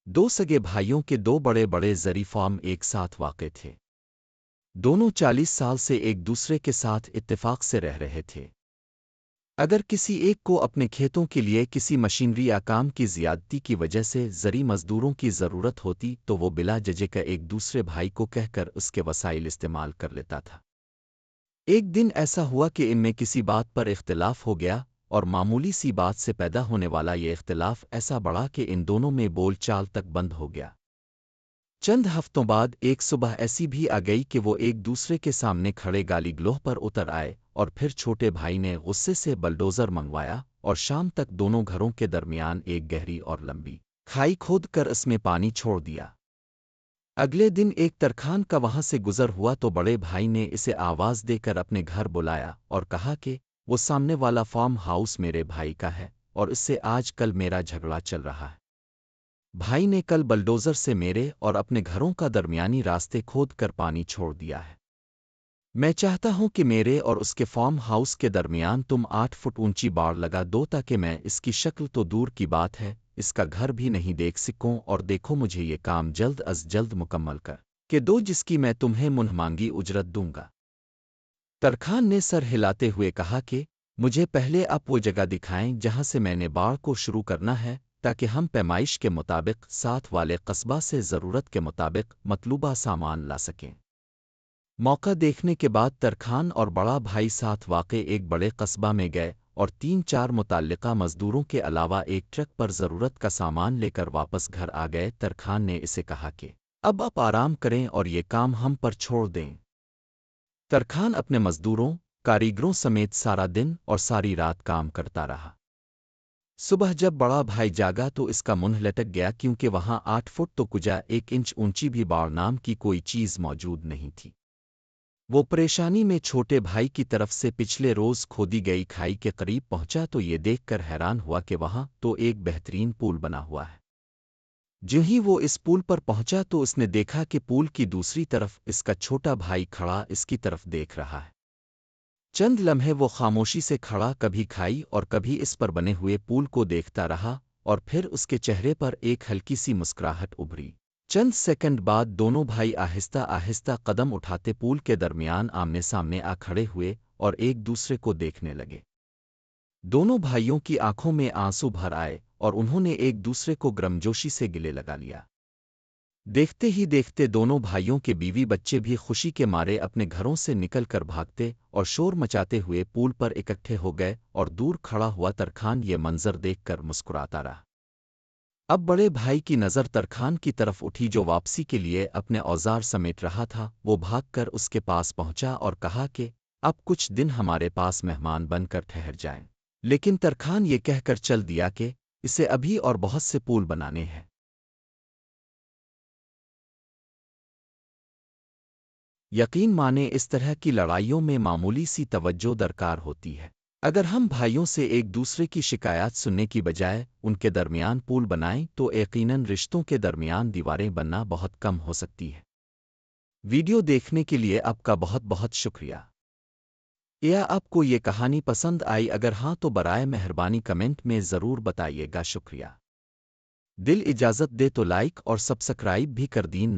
दो सगे भाइयों के दो बड़े बड़े ज़री फार्म एक साथ वाक़े थे। दोनों 40 साल से एक दूसरे के साथ इत्तेफाक से रह रहे थे। अगर किसी एक को अपने खेतों के लिए किसी मशीनरी या काम की ज़्यादती की वजह से ज़री मज़दूरों की ज़रूरत होती तो वो बिला झिझक एक दूसरे भाई को कहकर उसके वसाइल इस्तेमाल कर लेता था। एक दिन ऐसा हुआ कि इनमें किसी बात पर इख्तिलाफ हो गया और मामूली सी बात से पैदा होने वाला ये इख्तिलाफ ऐसा बढ़ा कि इन दोनों में बोल चाल तक बंद हो गया। चंद हफ्तों बाद एक सुबह ऐसी भी आ गई कि वो एक दूसरे के सामने खड़े गाली गलोह पर उतर आए और फिर छोटे भाई ने गुस्से से बलडोज़र मंगवाया और शाम तक दोनों घरों के दरमियान एक गहरी और लंबी खाई खोद कर इसमें पानी छोड़ दिया। अगले दिन एक तरखान का वहां से गुजर हुआ तो बड़े भाई ने इसे आवाज देकर अपने घर बुलाया और कहा कि वो सामने वाला फार्म हाउस मेरे भाई का है और इससे आज कल मेरा झगड़ा चल रहा है। भाई ने कल बलडोजर से मेरे और अपने घरों का दरमियानी रास्ते खोद कर पानी छोड़ दिया है। मैं चाहता हूं कि मेरे और उसके फार्म हाउस के दरमियान तुम 8 फुट ऊंची बाड़ लगा दो ताकि मैं इसकी शक्ल तो दूर की बात है इसका घर भी नहीं देख सकूं और देखो मुझे ये काम जल्द अज जल्द मुकम्मल कर के दो जिसकी मैं तुम्हें मुंह मांगी उजरत दूंगा। तरखान ने सर हिलाते हुए कहा कि मुझे पहले आप वो जगह दिखाएं जहां से मैंने बाढ़ को शुरू करना है ताकि हम पैमाइश के मुताबिक साथ वाले कस्बा से ज़रूरत के मुताबिक मतलूबा सामान ला सकें। मौका देखने के बाद तरखान और बड़ा भाई साथ वाक़े एक बड़े कस्बा में गए और 3-4 मुतल्लिका मज़दूरों के अलावा एक ट्रक पर ज़रूरत का सामान लेकर वापस घर आ गए। तरखान ने इसे कहा कि अब आप आराम करें और ये काम हम पर छोड़ दें। तरखान अपने मज़दूरों कारीगरों समेत सारा दिन और सारी रात काम करता रहा। सुबह जब बड़ा भाई जागा तो इसका मुंह लटक गया क्योंकि वहां 8 फुट तो कुजा 1 इंच ऊंची भी बाड़ नाम की कोई चीज़ मौजूद नहीं थी। वो परेशानी में छोटे भाई की तरफ से पिछले रोज खोदी गई खाई के करीब पहुंचा तो ये देखकर हैरान हुआ कि वहां तो एक बेहतरीन पुल बना हुआ है। जो ही वो इस पुल पर पहुंचा तो उसने देखा कि पुल की दूसरी तरफ इसका छोटा भाई खड़ा इसकी तरफ देख रहा है। चंद लम्हे वो खामोशी से खड़ा कभी खाई और कभी इस पर बने हुए पुल को देखता रहा और फिर उसके चेहरे पर एक हल्की सी मुस्कुराहट उभरी। चंद सेकंड बाद दोनों भाई आहिस्ता आहिस्ता कदम उठाते पुल के दरमियान आमने सामने आ खड़े हुए और एक दूसरे को देखने लगे। दोनों भाइयों की आंखों में आंसू भर आए और उन्होंने एक दूसरे को गर्मजोशी से गिले लगा लिया। देखते ही देखते दोनों भाइयों के बीवी बच्चे भी खुशी के मारे अपने घरों से निकल कर भागते और शोर मचाते हुए पुल पर इकट्ठे हो गए और दूर खड़ा हुआ तरखान ये मंजर देखकर मुस्कुराता रहा। अब बड़े भाई की नज़र तरखान की तरफ उठी जो वापसी के लिए अपने औजार समेट रहा था। वो भागकर उसके पास पहुंचा और कहा कि अब कुछ दिन हमारे पास मेहमान बनकर ठहर जाएं। लेकिन तरखान ये कहकर चल दिया कि इसे अभी और बहुत से पुल बनाने हैं। यकीन माने इस तरह की लड़ाइयों में मामूली सी तवज्जो दरकार होती है। अगर हम भाइयों से एक दूसरे की शिकायत सुनने की बजाय उनके दरमियान पुल बनाएं तो यकीनन रिश्तों के दरमियान दीवारें बनना बहुत कम हो सकती है। वीडियो देखने के लिए आपका बहुत बहुत शुक्रिया। या आपको ये कहानी पसंद आई? अगर हाँ तो बराए मेहरबानी कमेंट में ज़रूर बताइएगा। शुक्रिया। दिल इजाज़त दे तो लाइक और सब्सक्राइब भी कर दीन।